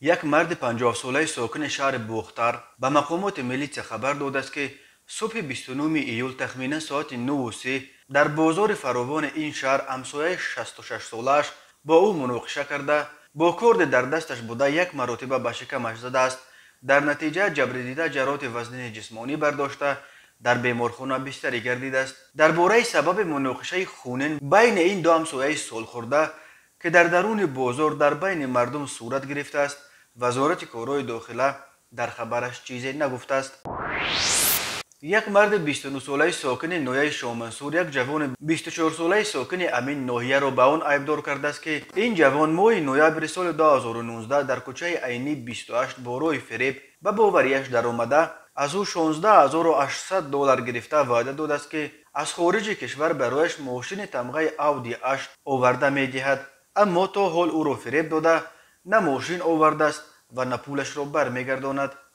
یک مرد 50 ساله ساکن شهر بوختر به مقامات میلیسیا خبر داده است که صبح 29 ایول تخمینا ساعت 9:03 در بازار فراوان این شهر همسایه 66 سالش با او مناقشه کرده با کورد در دستش بوده یک مرتبه به شکمش زده است. در نتیجه جبر جراحت وزنی جسمانی برداشته در بیمارخانه بستری گردیده است. درباره سبب مناقشه خونین بین این دو همسایه صلح خورده که در درون بازار در بین مردم صورت گرفته است، وزارت کارهای داخله در خبرش چیزی نگفته است. یک مرد 29 ساله ساکن ناحیه شامنصور یک جوان 24 ساله ساکن امین ناحیه را به آن ایبدار کرده است که این جوان ماه نوامبر سال 2019 در کوچه عینی 28 با راه فریب به باوریش در آمده از او 16800 دلار گرفته وعده داده است که از خارج کشور برایش ماشین تمغه اودی 8 آورده می دهد، اما تا حال او را فریب داده نه ماشین آورده است و نه پولش را برمیگرداند.